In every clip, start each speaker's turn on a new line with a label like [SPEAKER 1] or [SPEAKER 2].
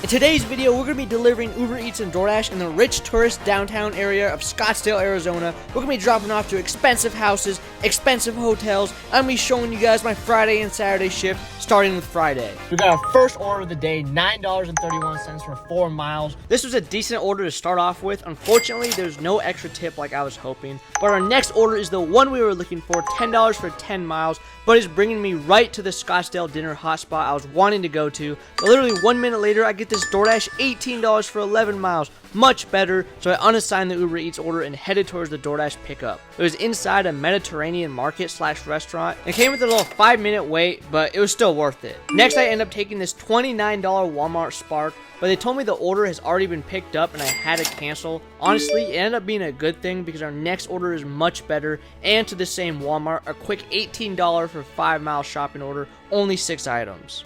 [SPEAKER 1] today's video, we're going to be delivering Uber Eats and DoorDash in the rich tourist downtown area of Scottsdale, Arizona. We're going to be dropping off to expensive houses, expensive hotels. I'm going to be showing you guys my Friday and Saturday shift, starting with Friday. We got our first order of the day, $9.31 for 4 miles. This was a decent order to start off with. Unfortunately, there's no extra tip like I was hoping. But our next order is the one we were looking for, $10 for 10 miles. But it's bringing me right to the Scottsdale dinner hotspot I was wanting to go to. But literally 1 minute later, I get this DoorDash $18 for 11 miles. Much better, so I unassigned the Uber Eats order and headed towards the DoorDash pickup. It was inside a Mediterranean market / restaurant. It came with a little 5-minute wait, but it was still worth it. Next, I end up taking this $29 Walmart Spark, but they told me the order has already been picked up and I had to cancel. Honestly, it ended up being a good thing because our next order is much better, and to the same Walmart, a quick $18 for 5-mile shopping order, only 6 items.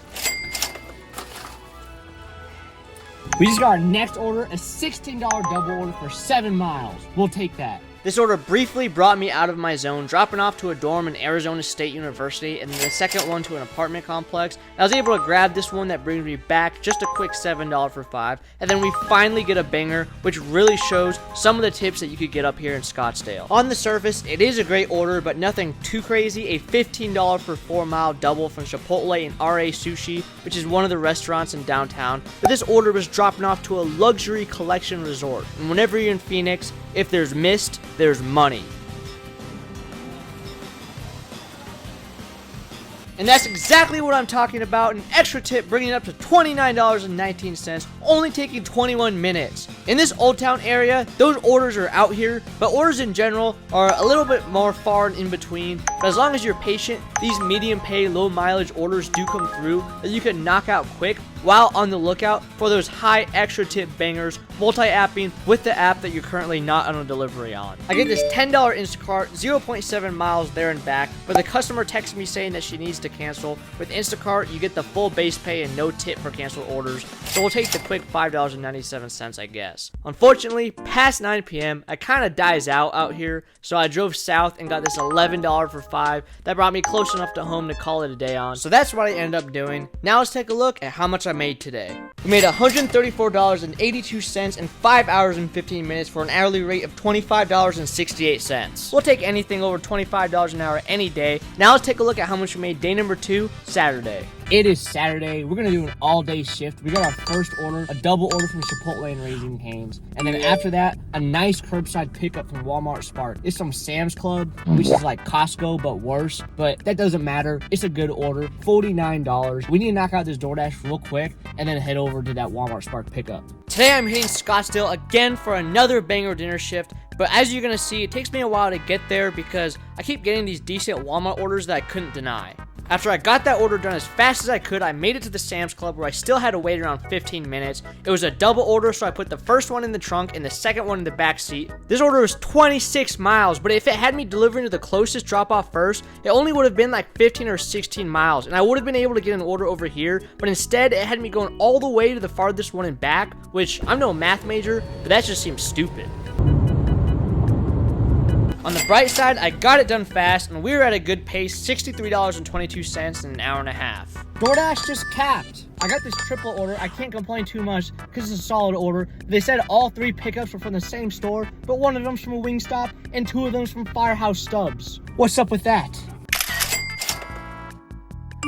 [SPEAKER 1] We just got our next order, a $16 double order for 7 miles. We'll take that. This order briefly brought me out of my zone, dropping off to a dorm in Arizona State University, and then the second one to an apartment complex. I was able to grab this one that brings me back, just a quick $7 for 5, and then we finally get a banger, which really shows some of the tips that you could get up here in Scottsdale. On the surface, it is a great order, but nothing too crazy. A $15 for 4-mile double from Chipotle and RA Sushi, which is one of the restaurants in downtown. But this order was dropping off to a luxury collection resort, and whenever you're in Phoenix, if there's mist, there's money. And that's exactly what I'm talking about. An extra tip bringing it up to $29.19, only taking 21 minutes. In this Old Town area, those orders are out here, but orders in general are a little bit more far and in between. But as long as you're patient, these medium pay, low mileage orders do come through that you can knock out quick, while on the lookout for those high extra tip bangers, multi-apping with the app that you're currently not on a delivery on. I get this $10 Instacart, 0.7 miles there and back, but the customer texts me saying that she needs to cancel. With Instacart, you get the full base pay and no tip for canceled orders, so we'll take the quick $5.97, I guess. Unfortunately, past 9 p.m., it kind of dies out here, so I drove south and got this $11 for 5. That brought me close enough to home to call it a day on, so that's what I ended up doing. Now let's take a look at how much I made today. We made $134.82 in 5 hours and 15 minutes for an hourly rate of $25.68. We'll take anything over $25 an hour any day. Now let's take a look at how much we made day number 2, Saturday. It is Saturday. We're going to do an all-day shift. We got our first order, a double order from Chipotle and Raising Cane's. And then after that, a nice curbside pickup from Walmart Spark. It's some Sam's Club, which is like Costco, but worse. But that doesn't matter. It's a good order. $49. We need to knock out this DoorDash real quick and then head over to that Walmart Spark pickup. Today I'm hitting Scottsdale again for another banger dinner shift. But as you're going to see, it takes me a while to get there because I keep getting these decent Walmart orders that I couldn't deny. After I got that order done as fast as I could, I made it to the Sam's Club where I still had to wait around 15 minutes. It was a double order, so I put the first one in the trunk and the second one in the back seat. This order was 26 miles, but if it had me delivering to the closest drop-off first, it only would have been like 15 or 16 miles, and I would have been able to get an order over here, but instead it had me going all the way to the farthest one and back, which I'm no math major, but that just seems stupid. On the bright side, I got it done fast, and we were at a good pace, $63.22 in an hour and a half. DoorDash just capped. I got this triple order. I can't complain too much because it's a solid order. They said all 3 pickups were from the same store, but one of them's from a Wingstop and 2 of them's from Firehouse Stubbs. What's up with that?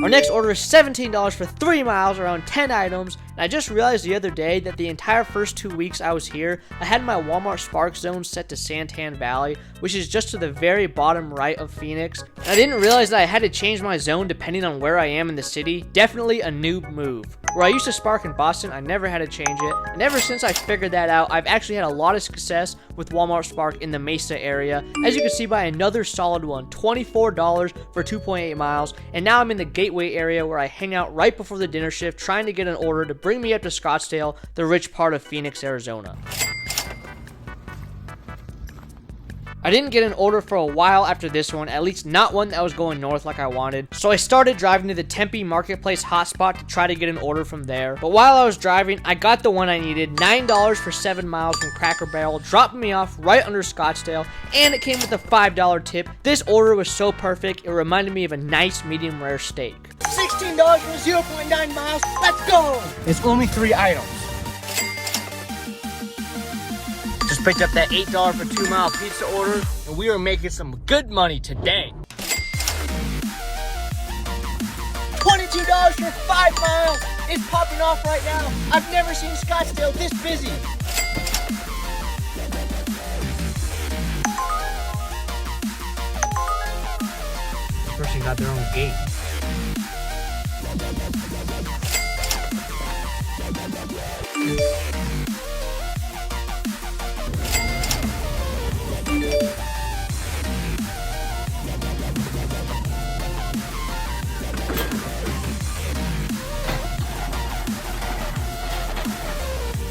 [SPEAKER 1] Our next order is $17 for 3 miles, around 10 items, and I just realized the other day that the entire first 2 weeks I was here, I had my Walmart Spark zone set to Santan Valley, which is just to the very bottom right of Phoenix, and I didn't realize that I had to change my zone depending on where I am in the city. Definitely a noob move. Where I used to Spark in Boston, I never had to change it, and ever since I figured that out, I've actually had a lot of success with Walmart Spark in the Mesa area, as you can see by another solid one, $24 for 2.8 miles, and now I'm in the Gateway area where I hang out right before the dinner shift trying to get an order to bring me up to Scottsdale, the rich part of Phoenix, Arizona. I didn't get an order for a while after this one, at least not one that was going north like I wanted, so I started driving to the Tempe Marketplace hotspot to try to get an order from there. But while I was driving, I got the one I needed, $9 for 7 miles from Cracker Barrel, dropping me off right under Scottsdale, and it came with a $5 tip. This order was so perfect, it reminded me of a nice medium rare steak. $16 for 0.9 miles, let's go! It's only 3 items. Picked up that $8 for 2 mile pizza order, and we are making some good money today. $22 for 5 miles. It's popping off right now. I've never seen Scottsdale this busy. This person got their own gate.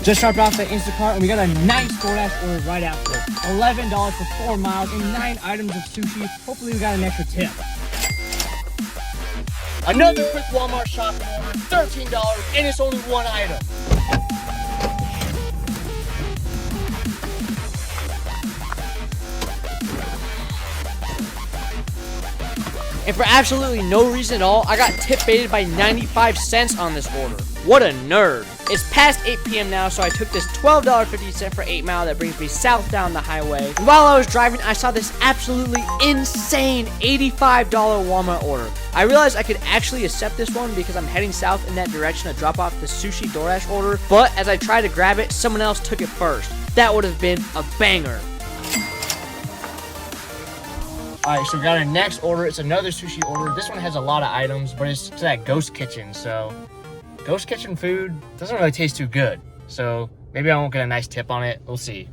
[SPEAKER 1] Just dropped off the Instacart and we got a nice DoorDash order right after. $11 for 4 miles and 9 items of sushi. Hopefully we got an extra tip. Another quick Walmart shopping order, $13, and it's only 1 item. And for absolutely no reason at all, I got tip baited by 95 cents on this order. What a nerd. It's past 8 p.m. now, so I took this $12.50 for 8 mile that brings me south down the highway. And while I was driving, I saw this absolutely insane $85 Walmart order. I realized I could actually accept this one because I'm heading south in that direction to drop off the sushi DoorDash order, but as I tried to grab it, someone else took it first. That would have been a banger. Alright, so we got our next order. It's another sushi order. This one has a lot of items, but it's to that ghost kitchen, so ghost kitchen food doesn't really taste too good. So maybe I won't get a nice tip on it. We'll see.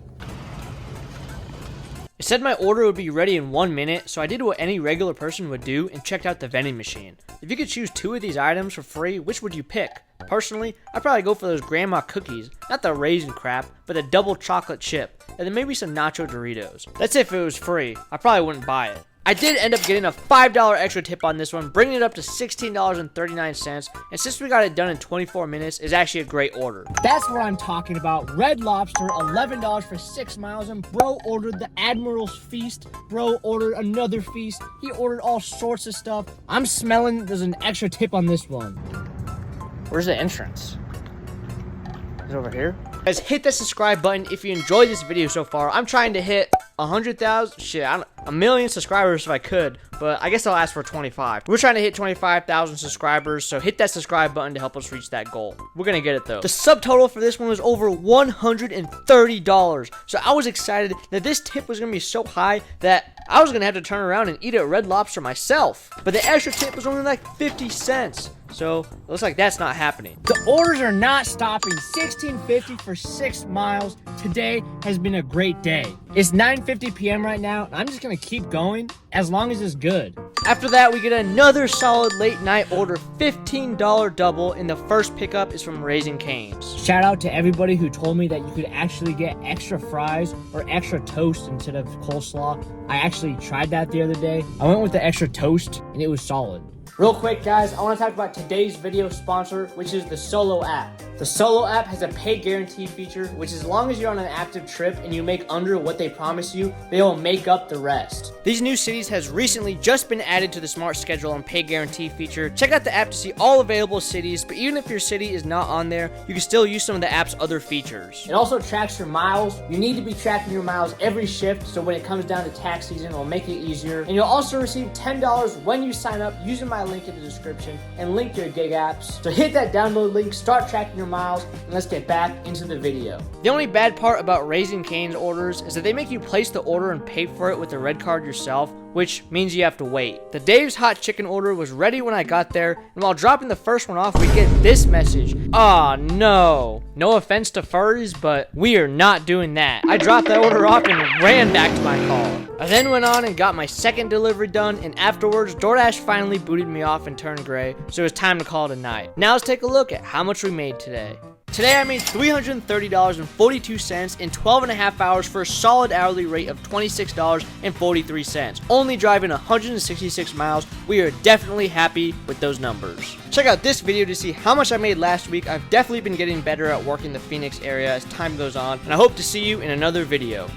[SPEAKER 1] It said my order would be ready in 1 minute, so I did what any regular person would do and checked out the vending machine. If you could choose 2 of these items for free, which would you pick? Personally, I'd probably go for those grandma cookies, not the raisin crap, but the double chocolate chip, and then maybe some nacho Doritos. That's if it was free. I probably wouldn't buy it. I did end up getting a $5 extra tip on this one, bringing it up to $16.39, and since we got it done in 24 minutes, it's actually a great order. That's what I'm talking about. Red Lobster, $11 for 6 miles, and bro ordered the Admiral's Feast. Bro ordered another feast. He ordered all sorts of stuff. I'm smelling there's an extra tip on this one. Where's the entrance? Is it over here? Guys, hit that subscribe button if you enjoyed this video so far. I'm trying to hit 100,000, a million subscribers if I could, but I guess I'll ask for 25. We're trying to hit 25,000 subscribers, so hit that subscribe button to help us reach that goal. We're gonna get it though. The subtotal for this one was over $130, so I was excited that this tip was gonna be so high that I was gonna have to turn around and eat at Red Lobster myself. But the extra tip was only like 50 cents. So, it looks like that's not happening. The orders are not stopping. $16.50 for 6 miles. Today has been a great day. It's 9:50 p.m. right now, and I'm just gonna keep going as long as it's good. After that, we get another solid late night order, $15 double, and the first pickup is from Raising Cane's. Shout out to everybody who told me that you could actually get extra fries or extra toast instead of coleslaw. I actually tried that the other day. I went with the extra toast, and it was solid. Real quick, guys, I want to talk about today's video sponsor, which is the Solo app. The Solo app has a pay guarantee feature, which as long as you're on an active trip and you make under what they promise you, they will make up the rest. These new cities has recently just been added to the Smart Schedule and pay guarantee feature. Check out the app to see all available cities, but even if your city is not on there, you can still use some of the app's other features. It also tracks your miles. You need to be tracking your miles every shift, so when it comes down to tax season, it'll make it easier. And you'll also receive $10 when you sign up using my link in the description and link your gig apps. So hit that download link, start tracking your miles, and let's get back into the video. The only bad part about Raising Cane's orders is that they make you place the order and pay for it with the red card yourself, which means you have to wait. The Dave's Hot Chicken order was ready when I got there, and while dropping the first one off, we get this message. Aw, no. No offense to furries, but we are not doing that. I dropped that order off and ran back to my car. I then went on and got my second delivery done, and afterwards, DoorDash finally booted me off and turned gray, so it was time to call it a night. Now let's take a look at how much we made today. Today I made $330.42 in 12 and a half hours for a solid hourly rate of $26.43. Only driving 166 miles, we are definitely happy with those numbers. Check out this video to see how much I made last week. I've definitely been getting better at working the Phoenix area as time goes on, and I hope to see you in another video.